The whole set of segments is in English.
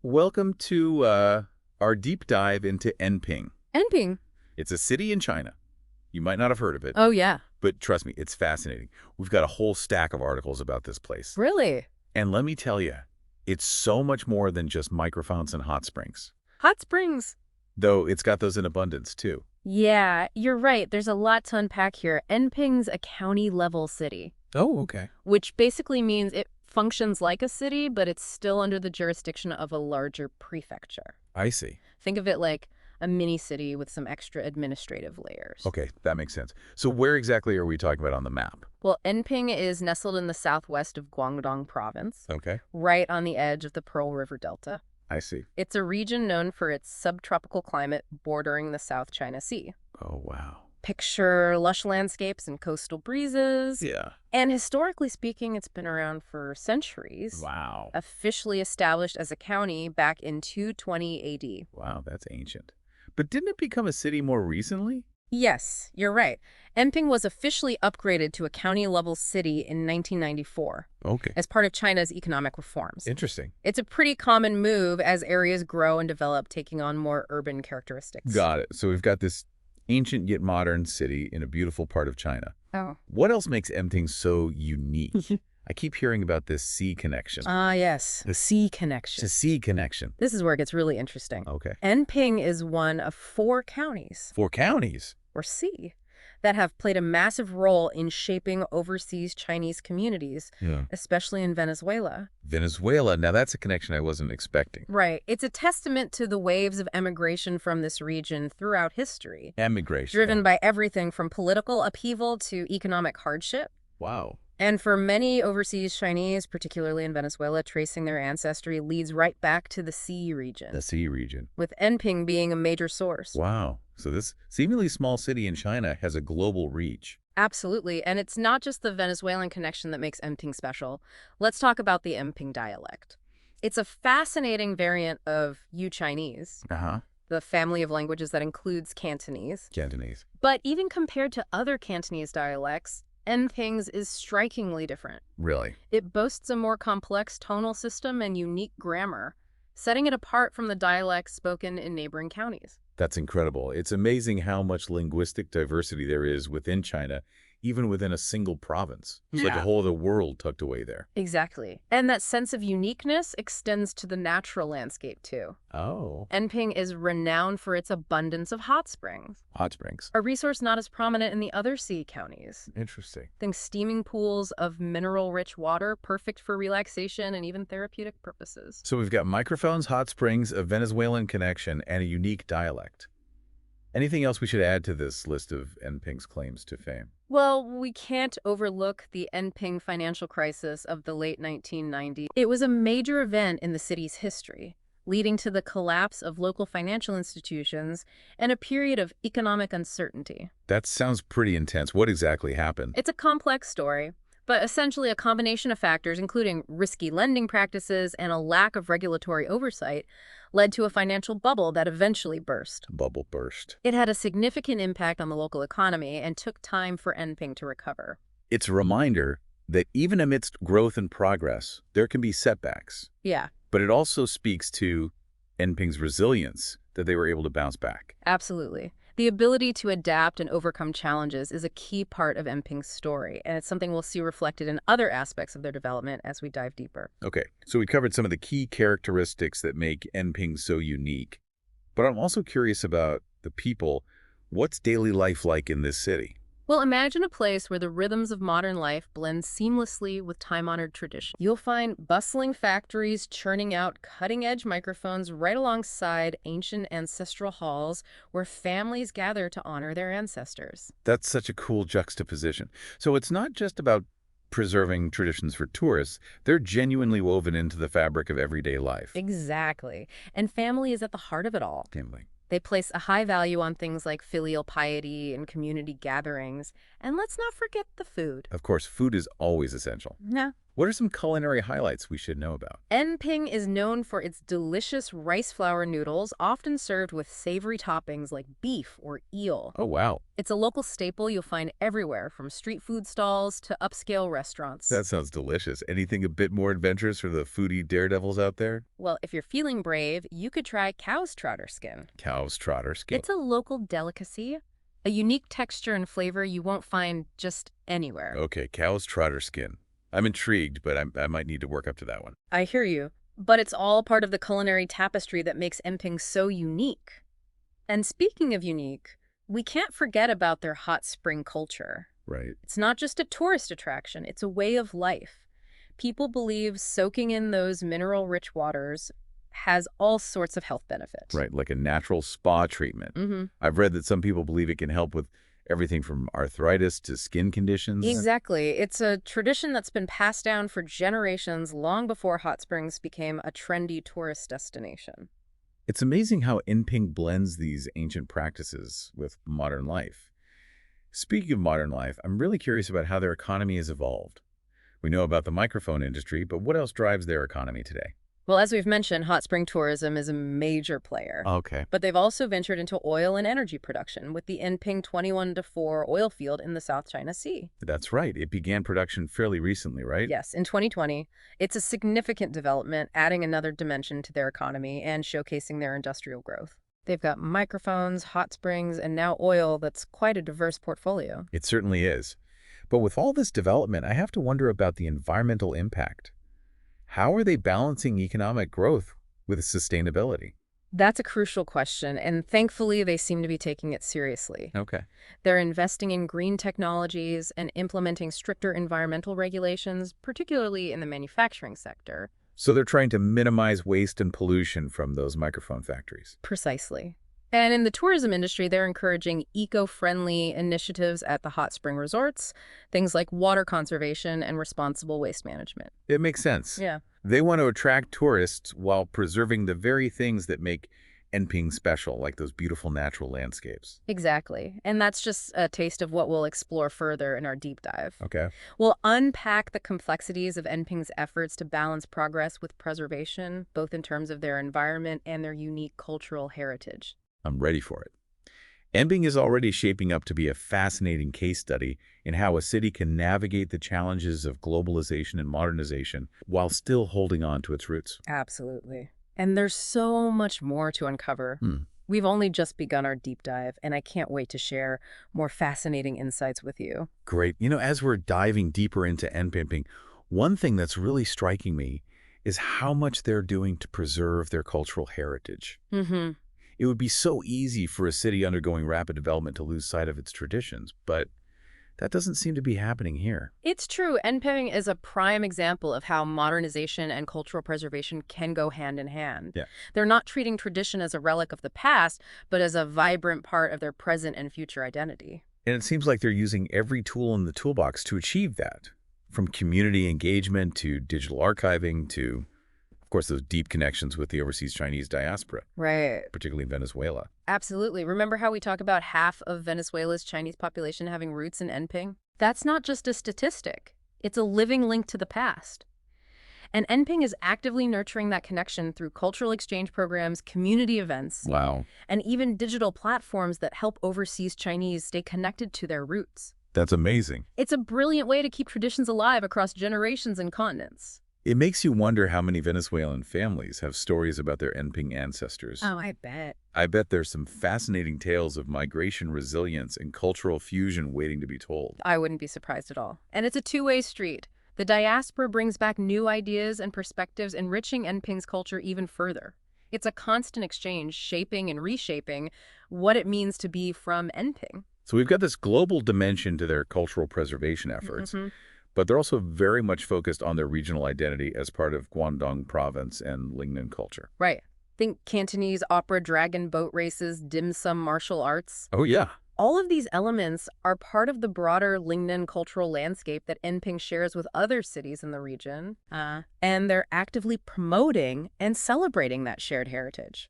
Welcome to our deep dive into Enping. Enping. It's a city in China. You might not have heard of it, Oh, yeah. but trust me, it's fascinating. We've got a whole stack of articles about this place. Really? And let me tell you, it's so much more than just microphones and hot springs. Hot springs. Though it's got those in abundance, too. Yeah, you're right. There's a lot to unpack here. Enping's a county-level city, Oh, okay. which basically means it functions like a city, but it's still under the jurisdiction of a larger prefecture. I see. Think of it like a mini-city with some extra administrative layers. Okay, that makes sense. So where exactly are we talking about on the map? Well, Enping is nestled in the southwest of Guangdong province, Okay, right on the edge of the Pearl River Delta. I see. It's a region known for its subtropical climate bordering the South China Sea. Oh, wow. Picture lush landscapes and coastal breezes. Yeah. And historically speaking, it's been around for centuries. Wow. Officially established as a county back in 220 AD. Wow, that's ancient. But didn't it become a city more recently? Yes, you're right. Enping was officially upgraded to a county-level city in 1994 Okay. as part of China's economic reforms. Interesting. It's a pretty common move as areas grow and develop, taking on more urban characteristics. Got it. So we've got this ancient yet modern city in a beautiful part of China. Oh. What else makes Enping so unique? I keep hearing about this sea connection. Ah, yes. The sea connection. It's a sea connection. This is where it gets really interesting. Okay. Enping is one of 4 counties, 4 counties. or sea, that have played a massive role in shaping overseas Chinese communities, Yeah. especially in Venezuela. Venezuela. Now that's a connection I wasn't expecting. Right. It's a testament to the waves of emigration from this region throughout history, Emigration. driven by everything from political upheaval to economic hardship. Wow. And for many overseas Chinese, particularly in Venezuela, tracing their ancestry leads right back to the sea region, The sea region. with Enping being a major source. Wow. So this seemingly small city in China has a global reach. Absolutely. And it's not just the Venezuelan connection that makes Enping special. Let's talk about the Enping dialect. It's a fascinating variant of Chinese, Uh-huh. the family of languages that includes Cantonese. Cantonese. But even compared to other Cantonese dialects, Enping's is strikingly different. Really? It boasts a more complex tonal system and unique grammar, setting it apart from the dialects spoken in neighboring counties. That's incredible. It's amazing how much linguistic diversity there is within China, even within a single province. It's like a Yeah. whole other world tucked away there. Exactly. And that sense of uniqueness extends to the natural landscape, too. Oh. Enping is renowned for its abundance of hot springs, Hot springs. a resource not as prominent in the other sea counties. Interesting. Think steaming pools of mineral-rich water, perfect for relaxation and even therapeutic purposes. So we've got microphones, hot springs, a Venezuelan connection, and a unique dialect. Anything else we should add to this list of Enping's claims to fame? Well, we can't overlook the Enping financial crisis of the late 1990s. It was a major event in the city's history, leading to the collapse of local financial institutions and a period of economic uncertainty. That sounds pretty intense. What exactly happened? It's a complex story, but essentially a combination of factors, including risky lending practices and a lack of regulatory oversight, led to a financial bubble that eventually burst. Bubble burst. It had a significant impact on the local economy and took time for Enping to recover. It's a reminder that even amidst growth and progress, there can be setbacks. Yeah, But it also speaks to Enping's resilience, that they were able to bounce back. absolutely. The ability to adapt and overcome challenges is a key part of Enping's story, and it's something we'll see reflected in other aspects of their development as we dive deeper. Okay, so we covered some of the key characteristics that make Enping so unique. But I'm also curious about the people. What's daily life like in this city? Well, imagine a place where the rhythms of modern life blend seamlessly with time-honored tradition. You'll find bustling factories churning out cutting-edge microphones right alongside ancient ancestral halls where families gather to honor their ancestors. That's such a cool juxtaposition. So it's not just about preserving traditions for tourists. They're genuinely woven into the fabric of everyday life. Exactly. And family is at the heart of it all. Family. They place a high value on things like filial piety and community gatherings. And let's not forget the food. Of course, food is always essential. Yeah. What are some culinary highlights we should know about? Enping is known for its delicious rice flour noodles, often served with savory toppings like beef or eel. Oh, wow. It's a local staple you'll find everywhere, from street food stalls to upscale restaurants. That sounds delicious. Anything a bit more adventurous for the foodie daredevils out there? Well, if you're feeling brave, you could try cow's trotter skin. Cow's trotter skin. It's a local delicacy, a unique texture and flavor you won't find just anywhere. Okay, cow's trotter skin. I'm intrigued, but I might need to work up to that one. I hear you, but it's all part of the culinary tapestry that makes Enping so unique. And speaking of unique, we can't forget about their hot spring culture. Right. It's not just a tourist attraction, it's a way of life. People believe soaking in those mineral-rich waters has all sorts of health benefits. Right, like a natural spa treatment. Mm-hmm. I've read that some people believe it can help with everything from arthritis to skin conditions. Exactly. It's a tradition that's been passed down for generations, long before hot springs became a trendy tourist destination. It's amazing how Enping blends these ancient practices with modern life. Speaking of modern life, I'm really curious about how their economy has evolved. We know about the microphone industry, but what else drives their economy today? Well, as we've mentioned, hot spring tourism is a major player. Okay. But they've also ventured into oil and energy production with the Enping 21-4 oil field in the South China Sea. That's right. It began production fairly recently, right? Yes, in 2020. It's a significant development, adding another dimension to their economy and showcasing their industrial growth. They've got microphones, hot springs, and now oil. That's quite a diverse portfolio. It certainly is. But with all this development, I have to wonder about the environmental impact. How are they balancing economic growth with sustainability? That's a crucial question, and thankfully they seem to be taking it seriously. Okay. They're investing in green technologies and implementing stricter environmental regulations, particularly in the manufacturing sector. So they're trying to minimize waste and pollution from those microphone factories. Precisely. And in the tourism industry, they're encouraging eco-friendly initiatives at the hot spring resorts, things like water conservation and responsible waste management. It makes sense. Yeah. They want to attract tourists while preserving the very things that make Enping special, like those beautiful natural landscapes. Exactly. And that's just a taste of what we'll explore further in our deep dive. Okay. We'll unpack the complexities of Enping's efforts to balance progress with preservation, both in terms of their environment and their unique cultural heritage. I'm ready for it. Enping is already shaping up to be a fascinating case study in how a city can navigate the challenges of globalization and modernization while still holding on to its roots. Absolutely. And there's so much more to uncover. We've only just begun our deep dive, and I can't wait to share more fascinating insights with you. Great. As we're diving deeper into Enping, one thing that's really striking me is how much they're doing to preserve their cultural heritage. Mm-hmm. It would be so easy for a city undergoing rapid development to lose sight of its traditions, but that doesn't seem to be happening here. It's true. Enping is a prime example of how modernization and cultural preservation can go hand in hand. Yeah. They're not treating tradition as a relic of the past, but as a vibrant part of their present and future identity. And it seems like they're using every tool in the toolbox to achieve that, from community engagement to digital archiving to, of course, those deep connections with the overseas Chinese diaspora, Right. particularly in Venezuela. Absolutely. Remember how we talk about half of Venezuela's Chinese population having roots in Enping? That's not just a statistic. It's a living link to the past. And Enping is actively nurturing that connection through cultural exchange programs, community events, Wow. and even digital platforms that help overseas Chinese stay connected to their roots. That's amazing. It's a brilliant way to keep traditions alive across generations and continents. It makes you wonder how many Venezuelan families have stories about their Enping ancestors. Oh, I bet. I bet there's some fascinating tales of migration resilience and cultural fusion waiting to be told. I wouldn't be surprised at all. And it's a two-way street. The diaspora brings back new ideas and perspectives, enriching Enping's culture even further. It's a constant exchange, shaping and reshaping what it means to be from Enping. So we've got this global dimension to their cultural preservation efforts, Mm-hmm. but they're also very much focused on their regional identity as part of Guangdong province and Lingnan culture. Right. Think Cantonese opera, dragon boat races, dim sum martial arts. Oh, yeah. All of these elements are part of the broader Lingnan cultural landscape that Enping shares with other cities in the region. And they're actively promoting and celebrating that shared heritage,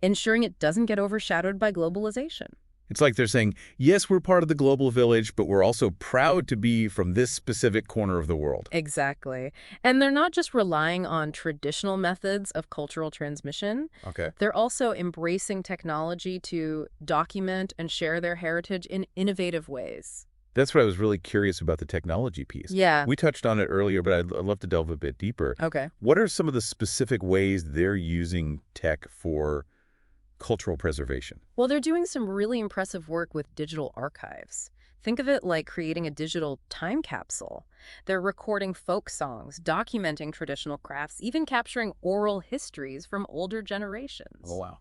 ensuring it doesn't get overshadowed by globalization. It's like they're saying, yes, we're part of the global village, but we're also proud to be from this specific corner of the world. Exactly. And they're not just relying on traditional methods of cultural transmission. Okay. They're also embracing technology to document and share their heritage in innovative ways. That's what I was really curious about the technology piece. Yeah. We touched on it earlier, but I'd love to delve a bit deeper. Okay. What are some of the specific ways they're using tech for cultural preservation? Well, they're doing some really impressive work with digital archives. Think of it like creating a digital time capsule. They're recording folk songs, documenting traditional crafts, even capturing oral histories from older Oh, generations. wow.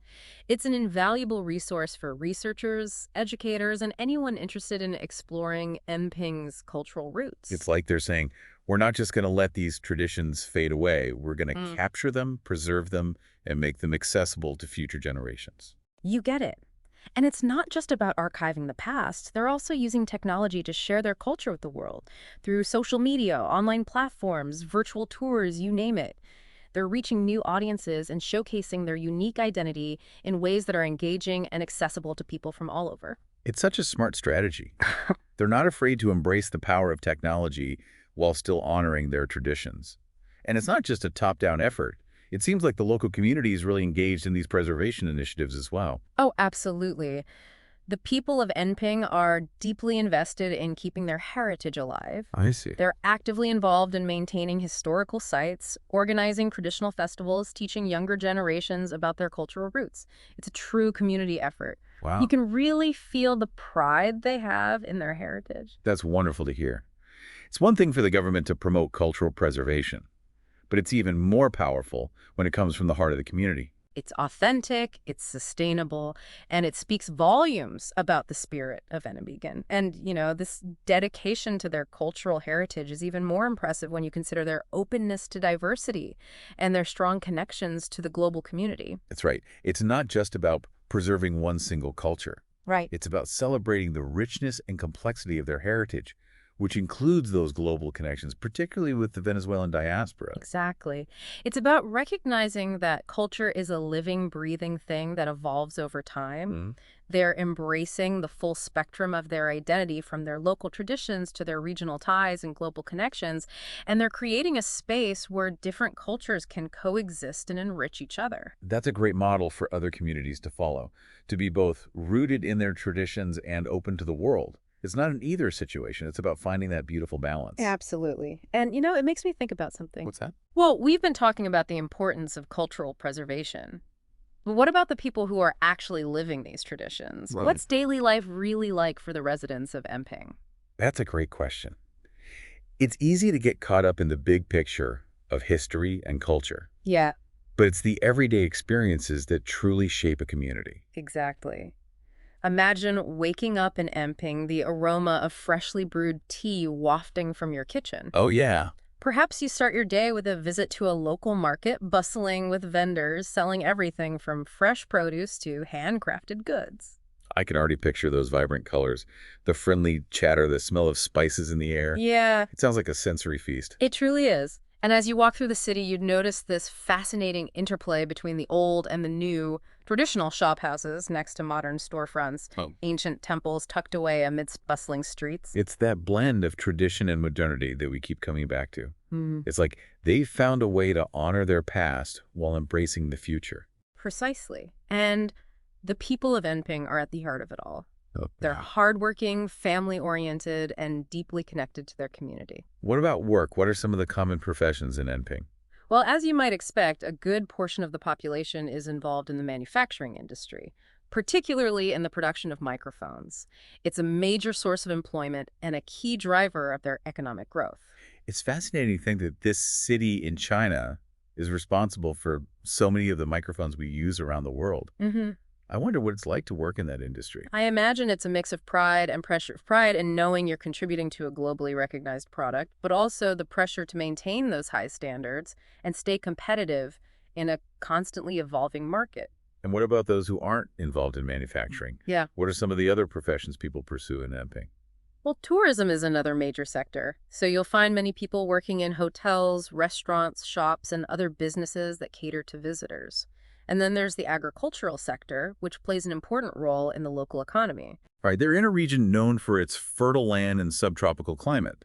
It's an invaluable resource for researchers, educators, and anyone interested in exploring Enping's cultural It's roots. like they're saying, we're not just going to let these traditions fade away. We're going to Mm. capture them, preserve them, and make them accessible to future generations. You get it. And it's not just about archiving the past. They're also using technology to share their culture with the world through social media, online platforms, virtual tours, you name it. They're reaching new audiences and showcasing their unique identity in ways that are engaging and accessible to people from all over. It's such a smart strategy. They're not afraid to embrace the power of technology while still honoring their traditions. And it's not just a top-down effort. It seems like the local community is really engaged in these preservation initiatives as well. Oh, absolutely. The people of Enping are deeply invested in keeping their heritage alive. I see. They're actively involved in maintaining historical sites, organizing traditional festivals, teaching younger generations about their cultural roots. It's a true community effort. You Wow. can really feel the pride they have in their heritage. That's wonderful to hear. It's one thing for the government to promote cultural preservation, but it's even more powerful when it comes from the heart of the community. It's authentic, it's sustainable, and it speaks volumes about the spirit of Ennebegan. And, this dedication to their cultural heritage is even more impressive when you consider their openness to diversity and their strong connections to the global community. That's right. It's not just about preserving one single culture. Right. It's about celebrating the richness and complexity of their heritage, which includes those global connections, particularly with the Venezuelan diaspora. Exactly. It's about recognizing that culture is a living, breathing thing that evolves over time. Mhm. They're embracing the full spectrum of their identity from their local traditions to their regional ties and global connections, and they're creating a space where different cultures can coexist and enrich each other. That's a great model for other communities to follow, to be both rooted in their traditions and open to the world. It's not an either situation. It's about finding that beautiful balance. Absolutely. And, it makes me think about something. What's that? Well, we've been talking about the importance of cultural preservation. But what about the people who are actually living these traditions? Right. What's daily life really like for the residents of Enping? That's a great question. It's easy to get caught up in the big picture of history and culture, Yeah, but it's the everyday experiences that truly shape a community. exactly. Imagine waking up in Enping, the aroma of freshly brewed tea wafting from your kitchen. Oh, yeah. Perhaps you start your day with a visit to a local market bustling with vendors selling everything from fresh produce to handcrafted goods. I can already picture those vibrant colors, the friendly chatter, the smell of spices in the air. Yeah, It sounds like a sensory feast. it truly is. And as you walk through the city, you'd notice this fascinating interplay between the old and the new, traditional shop houses next to modern storefronts, Oh. ancient temples tucked away amidst bustling streets. It's that blend of tradition and modernity that we keep coming back to. Hmm. It's like they've found a way to honor their past while embracing the future. Precisely. And the people of Enping are at the heart of it all. Oh, They're yeah. hardworking, family-oriented, and deeply connected to their community. What about work? What are some of the common professions in Enping? Well, as you might expect, a good portion of the population is involved in the manufacturing industry, particularly in the production of microphones. It's a major source of employment and a key driver of their economic growth. It's fascinating to think that this city in China is responsible for so many of the microphones we use around the world. Mm-hmm. I wonder what it's like to work in that industry. I imagine it's a mix of pride and pressure. Pride in knowing you're contributing to a globally recognized product, but also the pressure to maintain those high standards and stay competitive in a constantly evolving market. And what about those who aren't involved in manufacturing? Yeah. What are some of the other professions people pursue in Enping? Well, tourism is another major sector. So you'll find many people working in hotels, restaurants, shops, and other businesses that cater to visitors. And then there's the agricultural sector, which plays an important role in the local economy. All right, they're in a region known for its fertile land and subtropical climate,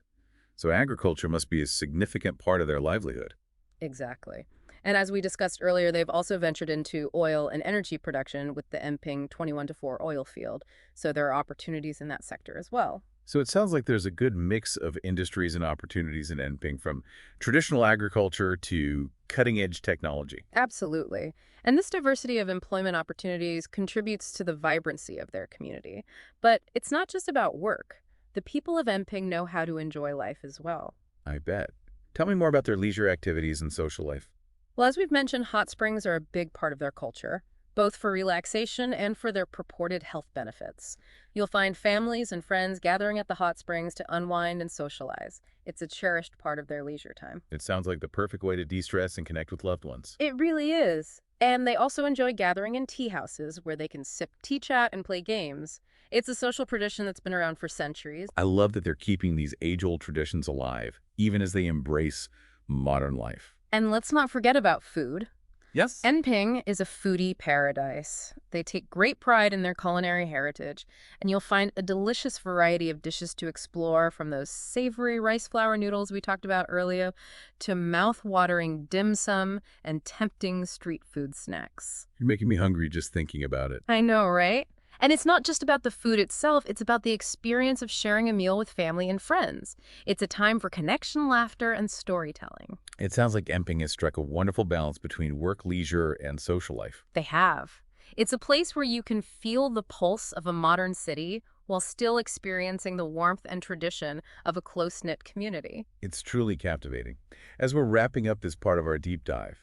so agriculture must be a significant part of their livelihood. Exactly. And as we discussed earlier, they've also ventured into oil and energy production with the Enping 21 to 4 oil field. So there are opportunities in that sector as well. So it sounds like there's a good mix of industries and opportunities in Enping, from traditional agriculture to cutting-edge technology. Absolutely. And this diversity of employment opportunities contributes to the vibrancy of their community. But it's not just about work. The people of Enping know how to enjoy life as well. I bet. Tell me more about their leisure activities and social life. Well, as we've mentioned, hot springs are a big part of their culture, both for relaxation and for their purported health benefits. You'll find families and friends gathering at the hot springs to unwind and socialize. It's a cherished part of their leisure time. It sounds like the perfect way to de-stress and connect with loved ones. It really is. And they also enjoy gathering in tea houses where they can sip tea chat and play games. It's a social tradition that's been around for centuries. I love that they're keeping these age-old traditions alive, even as they embrace modern life. And let's not forget about food. Yes? Enping is a foodie paradise. They take great pride in their culinary heritage, and you'll find a delicious variety of dishes to explore, from those savory rice flour noodles we talked about earlier to mouth-watering dim sum and tempting street food snacks. You're making me hungry just thinking about it. I know, right? And it's not just about the food itself, it's about the experience of sharing a meal with family and friends. It's a time for connection, laughter, and storytelling. It sounds like Enping has struck a wonderful balance between work, leisure, and social life. They have. It's a place where you can feel the pulse of a modern city while still experiencing the warmth and tradition of a close-knit community. It's truly captivating. As we're wrapping up this part of our deep dive,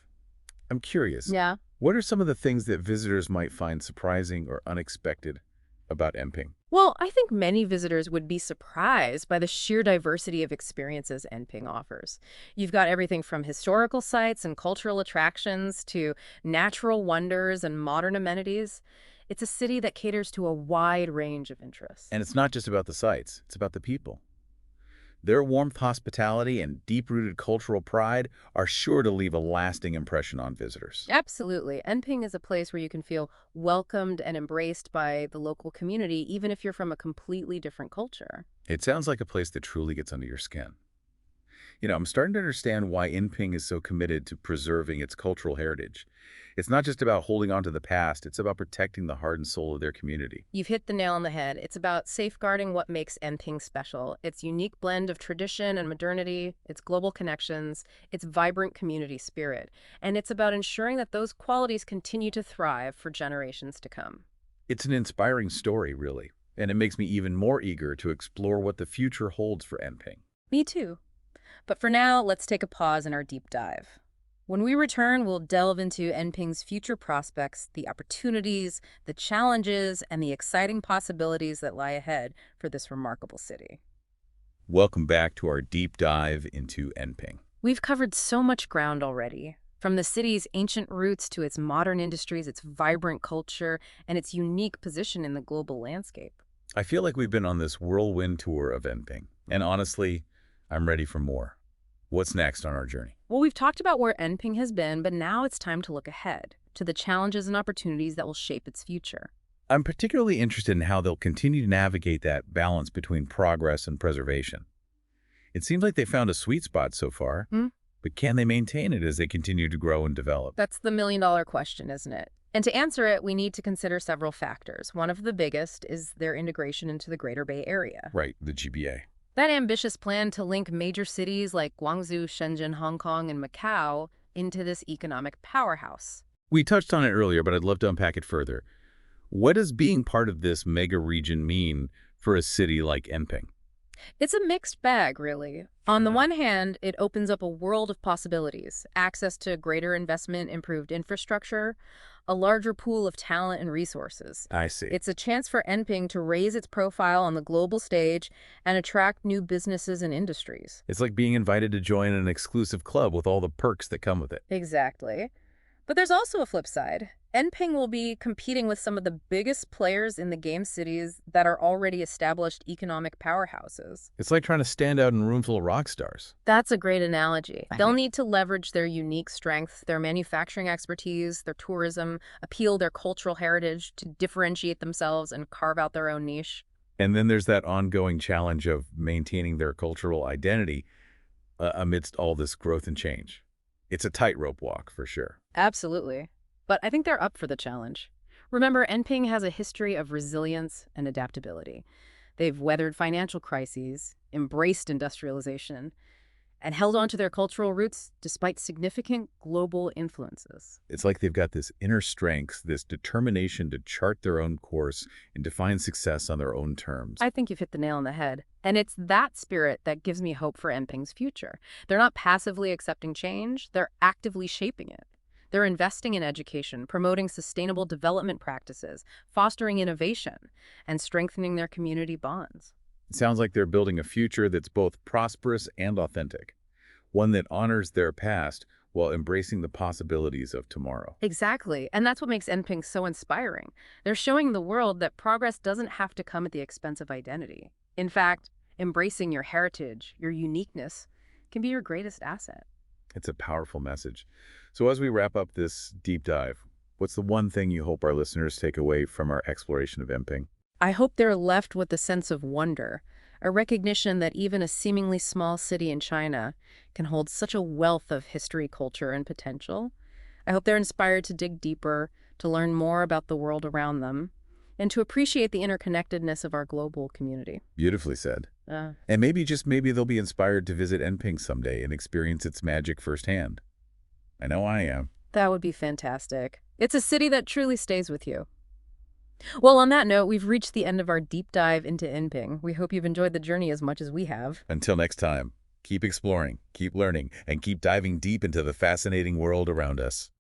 I'm curious, Yeah. what are some of the things that visitors might find surprising or unexpected about Enping? Well, I think many visitors would be surprised by the sheer diversity of experiences Enping offers. You've got everything from historical sites and cultural attractions to natural wonders and modern amenities. It's a city that caters to a wide range of interests. And it's not just about the sights, it's about the people. Their warmth, hospitality, and deep-rooted cultural pride are sure to leave a lasting impression on visitors. Absolutely. Enping is a place where you can feel welcomed and embraced by the local community, even if you're from a completely different culture. It sounds like a place that truly gets under your skin. I'm starting to understand why Enping is so committed to preserving its cultural heritage. It's not just about holding on to the past, it's about protecting the heart and soul of their community. You've hit the nail on the head. It's about safeguarding what makes Enping special. Its unique blend of tradition and modernity, its global connections, its vibrant community spirit. And it's about ensuring that those qualities continue to thrive for generations to come. It's an inspiring story, really, and it makes me even more eager to explore what the future holds for Enping. Me too. But for now, let's take a pause in our deep dive. When we return, we'll delve into Enping's future prospects, the opportunities, the challenges, and the exciting possibilities that lie ahead for this remarkable city. Welcome back to our deep dive into Enping. We've covered so much ground already, from the city's ancient roots to its modern industries, its vibrant culture, and its unique position in the global landscape. I feel like we've been on this whirlwind tour of Enping, and honestly, I'm ready for more. What's next on our journey? Well, we've talked about where Enping has been, but now it's time to look ahead to the challenges and opportunities that will shape its future. I'm particularly interested in how they'll continue to navigate that balance between progress and preservation. It seems like they found a sweet spot so far, but can they maintain it as they continue to grow and develop? That's the million-dollar question, isn't it? And to answer it, we need to consider several factors. One of the biggest is their integration into the Greater Bay Area. Right, the GBA. That ambitious plan to link major cities like Guangzhou, Shenzhen, Hong Kong, and Macau into this economic powerhouse. We touched on it earlier, but I'd love to unpack it further. What does being part of this mega region mean for a city like Enping? It's a mixed bag, really. On the one hand, it opens up a world of possibilities, access to greater investment, improved infrastructure, a larger pool of talent and resources. I see. It's a chance for Enping to raise its profile on the global stage and attract new businesses and industries. It's like being invited to join an exclusive club with all the perks that come with it. Exactly. But there's also a flip side. Enping will be competing with some of the biggest players in the game cities that are already established economic powerhouses. It's like trying to stand out in a room full of rock stars. That's a great analogy. Thank They'll you. need to leverage their unique strengths, their manufacturing expertise, their tourism, appeal their cultural heritage to differentiate themselves and carve out their own niche. And then there's that ongoing challenge of maintaining their cultural identity amidst all this growth and change. It's a tightrope walk for sure. Absolutely. But I think they're up for the challenge. Remember, Enping has a history of resilience and adaptability. They've weathered financial crises, embraced industrialization, and held on to their cultural roots despite significant global influences. It's like they've got this inner strength, this determination to chart their own course and define success on their own terms. I think you've hit the nail on the head. And it's that spirit that gives me hope for Enping's future. They're not passively accepting change, they're actively shaping it. They're investing in education, promoting sustainable development practices, fostering innovation, and strengthening their community bonds. It sounds like they're building a future that's both prosperous and authentic, one that honors their past while embracing the possibilities of tomorrow. Exactly. And that's what makes Enping so inspiring. They're showing the world that progress doesn't have to come at the expense of identity. In fact, embracing your heritage, your uniqueness, can be your greatest asset. It's a powerful message. So as we wrap up this deep dive, what's the one thing you hope our listeners take away from our exploration of Enping? I hope they're left with a sense of wonder, a recognition that even a seemingly small city in China can hold such a wealth of history, culture, and potential. I hope they're inspired to dig deeper, to learn more about the world around them, and to appreciate the interconnectedness of our global community. Beautifully said. Uh, And maybe, just maybe, they'll be inspired to visit Enping someday and experience its magic firsthand. I know I am. that would be fantastic. It's a city that truly stays with you. Well, on that note, we've reached the end of our deep dive into Enping. We hope you've enjoyed the journey as much as we have. Until next time, keep exploring, keep learning, and keep diving deep into the fascinating world around us.